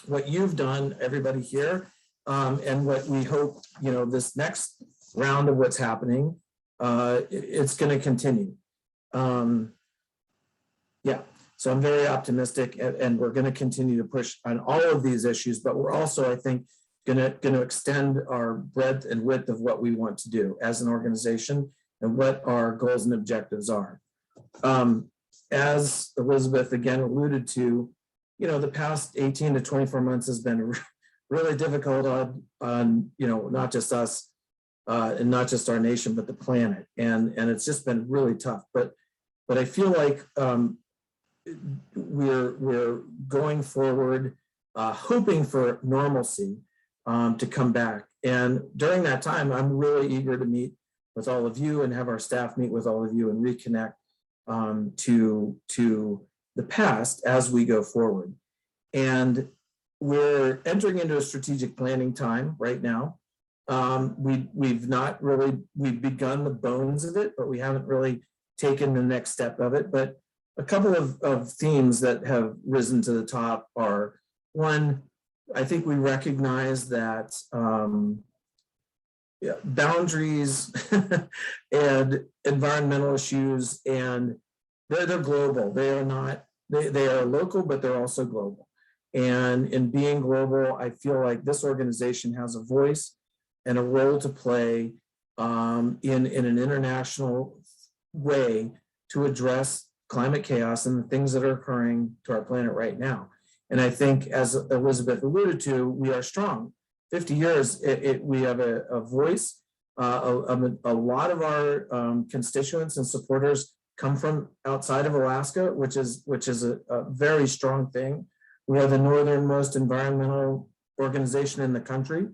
what you've done, everybody here, and what we hope, you know, this next round of what's happening, it's going to continue. Yeah, so I'm very optimistic, and we're going to continue to push on all of these issues, but we're also, I think, going to extend our breadth and width of what we want to do as an organization and what our goals and objectives are. As Elizabeth again alluded to, you know, the past 18 to 24 months has been really difficult on you know, not just us and not just our nation, but the planet. And it's just been really tough. But I feel like we're going forward, hoping for normalcy to come back. And during that time, I'm really eager to meet with all of you and have our staff meet with all of you and reconnect to the past as we go forward. And we're entering into a strategic planning time right now. We've begun the bones of it, but we haven't really taken the next step of it. But a couple of themes that have risen to the top are, one, I think we recognize that boundaries and environmental issues, and they're global. They are not, they are local, but they're also global. And in being global, I feel like this organization has a voice and a role to play in an international way to address climate chaos and the things that are occurring to our planet right now. And I think, as Elizabeth alluded to, we are strong. 50 years, we have a voice. A lot of our constituents and supporters come from outside of Alaska, which is a very strong thing. We are the northernmost environmental organization in the country,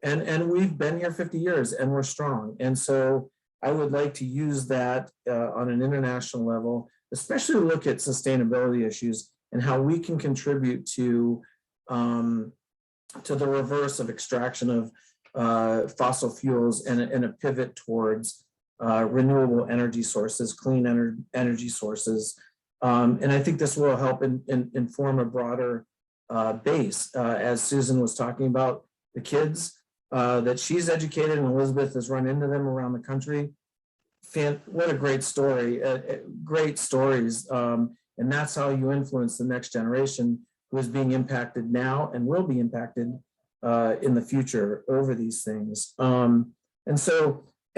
and we've been here 50 years, and we're strong. And so I would like to use that on an international level, especially look at sustainability issues and how we can contribute to the reverse of extraction of fossil fuels and a pivot towards renewable energy sources, clean energy sources. And I think this will help inform a broader base. As Susan was talking about, the kids that she's educated, and Elizabeth has run into them around the country. What a great story, great stories. And that's how you influence the next generation who is being impacted now and will be impacted in the future over these things. And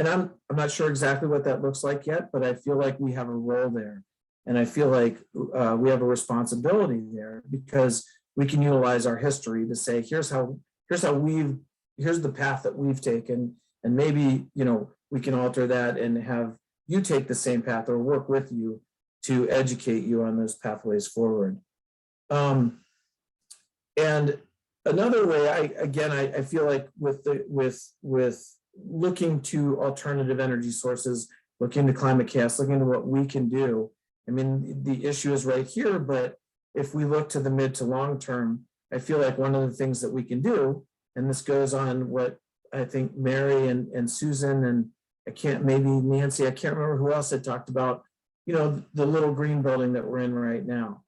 I'm not sure exactly what that looks like yet, but I feel like we have a role there. And I feel like we have a responsibility there, because we can utilize our history to say, here's the path that we've taken, and maybe, you know, we can alter that and have you take the same path or work with you to educate you on those pathways forward. And another way, I feel like with looking to alternative energy sources, looking to climate chaos, looking to what we can do. I mean, the issue is right here, but if we look to the mid to long term, I feel like one of the things that we can do, and this goes on what I think Mary and Susan and maybe Nancy, I can't remember who else had talked about, you know, the little green building that we're in right now.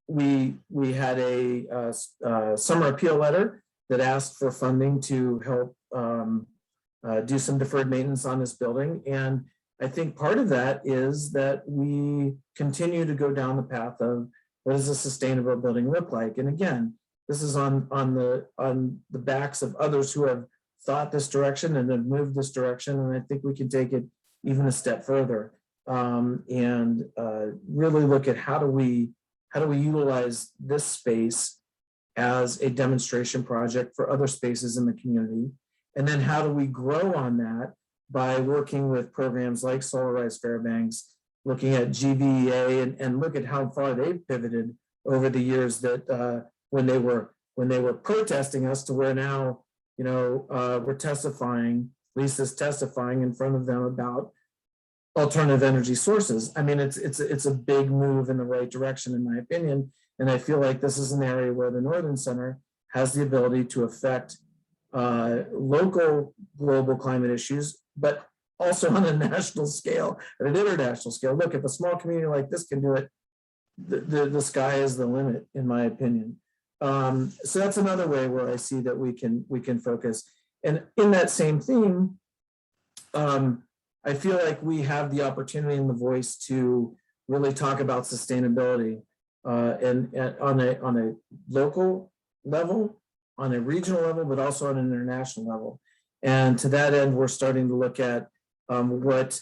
We had a summer appeal letter that asked for funding to help do some deferred maintenance on this building. And I think part of that is that we continue to go down the path of what does a sustainable building look like? And again, this is on the backs of others who have thought this direction and have moved this direction. And I think we can take it even a step further and really look at how do we utilize this space as a demonstration project for other spaces in the community. And then how do we grow on that by working with programs like Solarize Fairbanks, looking at GBEA and look at how far they've pivoted over the years that when they were protesting us to where now, you know, we're testifying, Lisa's testifying in front of them about alternative energy sources. I mean, it's a big move in the right direction, in my opinion. And I feel like this is an area where the Northern Center has the ability to affect local global climate issues, but also on a national scale, at an international scale. Look, if a small community like this can do it, the sky is the limit, in my opinion. So that's another way where I see that we can focus. And in that same theme, I feel like we have the opportunity and the voice to really talk about sustainability and on a local level, on a regional level, but also on an international level. And to that end, we're starting to look at what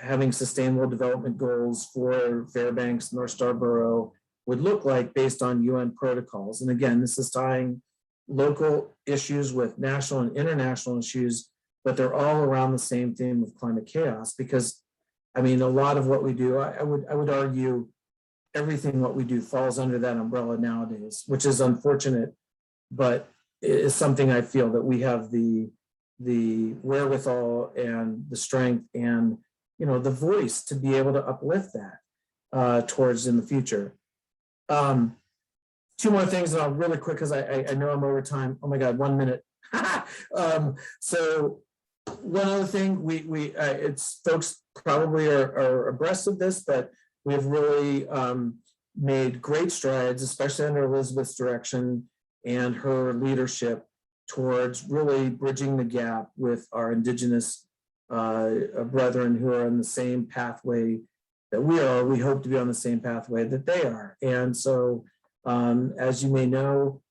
having sustainable development goals for Fairbanks, North Starborough would look like based on UN protocols. And again, this is tying local issues with national and international issues, but they're all around the same theme of climate chaos. Because I mean, a lot of what we do, I would argue everything what we do falls under that umbrella nowadays, which is unfortunate, but is something I feel that we have the wherewithal and the strength and, you know, the voice to be able to uplift that towards in the future. Two more things, and I'll really quick because I know I'm over time. Oh my God, 1 minute. So one other thing, it's folks probably are abreast of this, but we've really made great strides, especially under Elizabeth's direction and her leadership, towards really bridging the gap with our Indigenous brethren who are on the same pathway that we are. We hope to be on the same pathway that they are. And so, as you may know,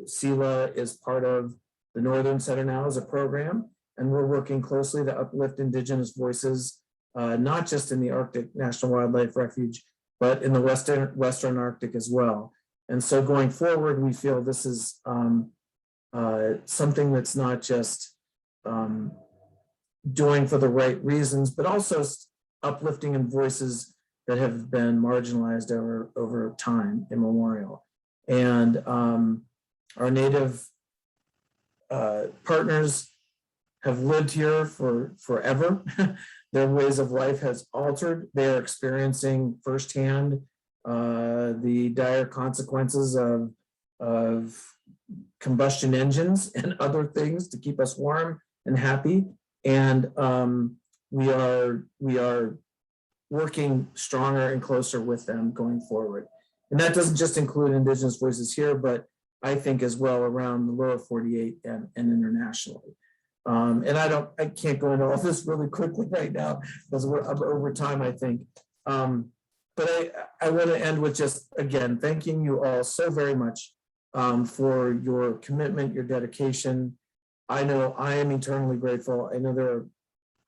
SELA is part of the Northern Center now as a program, and we're working closely to uplift Indigenous voices, not just in the Arctic National Wildlife Refuge, but in the Western Arctic as well. And so going forward, we feel this is something that's not just doing for the right reasons, but also uplifting in voices that have been marginalized over time immemorial. And our Native partners have lived here for forever. Their ways of life has altered. They are experiencing firsthand the dire consequences of combustion engines and other things to keep us warm and happy. And we are working stronger and closer with them going forward. And that doesn't just include Indigenous voices here, but I think as well around the lower 48 and internationally. And I can't go into all this really quickly right now because we're up over time, I think. But I want to end with just, again, thanking you all so very much for your commitment, your dedication. I know I am eternally grateful. I know there are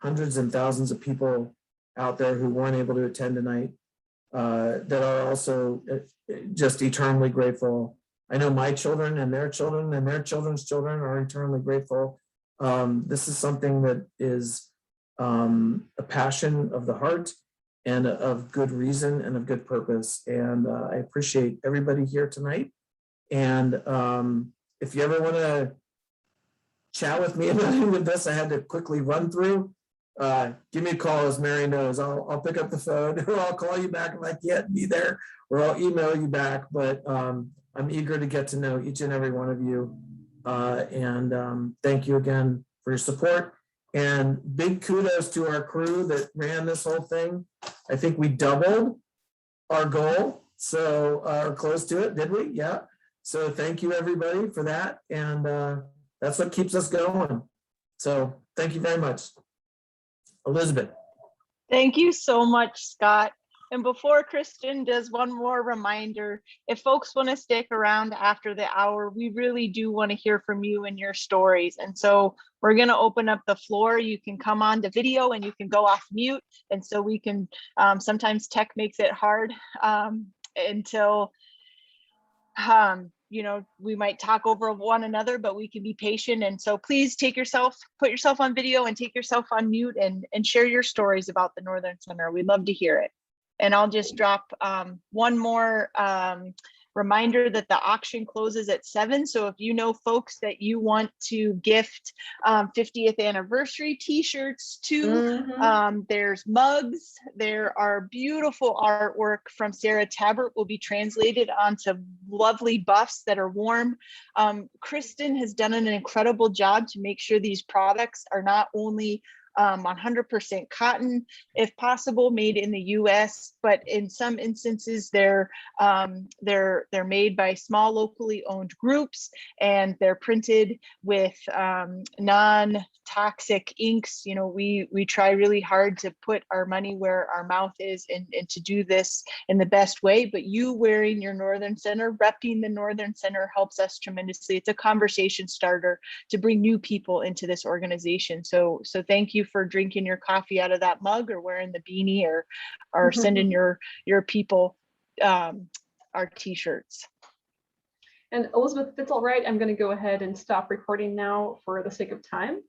hundreds and thousands of people out there who weren't able to attend tonight that are also just eternally grateful. I know my children and their children and their children's children are eternally grateful. This is something that is a passion of the heart and of good reason and of good purpose. And I appreciate everybody here tonight. And if you ever want to chat with me about any of this, I had to quickly run through. Give me a call, as Mary knows. I'll pick up the phone, or I'll call you back if I can't be there, or I'll email you back. But I'm eager to get to know each and every one of you. And thank you again for your support. And big kudos to our crew that ran this whole thing. I think we doubled our goal, so or close to it, did we? Yeah. So thank you everybody for that. And that's what keeps us going. So thank you very much. Elizabeth. Thank you so much, Scott. And before Kristen does one more reminder, if folks want to stick around after the hour, we really do want to hear from you and your stories. And so we're going to open up the floor. You can come on to video and you can go off mute. And so we can, sometimes tech makes it hard until, you know, we might talk over one another, but we can be patient. And so please put yourself on video and take yourself on mute and share your stories about the Northern Center. We'd love to hear it. And I'll just drop one more reminder that the auction closes at 7. So if you know folks that you want to gift 50th anniversary t-shirts to, there's mugs, there are beautiful artwork from Sarah Tabbert will be translated onto lovely buffs that are warm. Kristen has done an incredible job to make sure these products are not only 100% cotton, if possible, made in the U.S., but in some instances they're made by small locally owned groups, and they're printed with non-toxic inks. You know, we try really hard to put our money where our mouth is and to do this in the best way. But you wearing your Northern Center, repping the Northern Center, helps us tremendously. It's a conversation starter to bring new people into this organization. So thank you for drinking your coffee out of that mug, or wearing the beanie, or sending your people our t-shirts. And Elizabeth, if it's all right, I'm going to go ahead and stop recording now for the sake of time.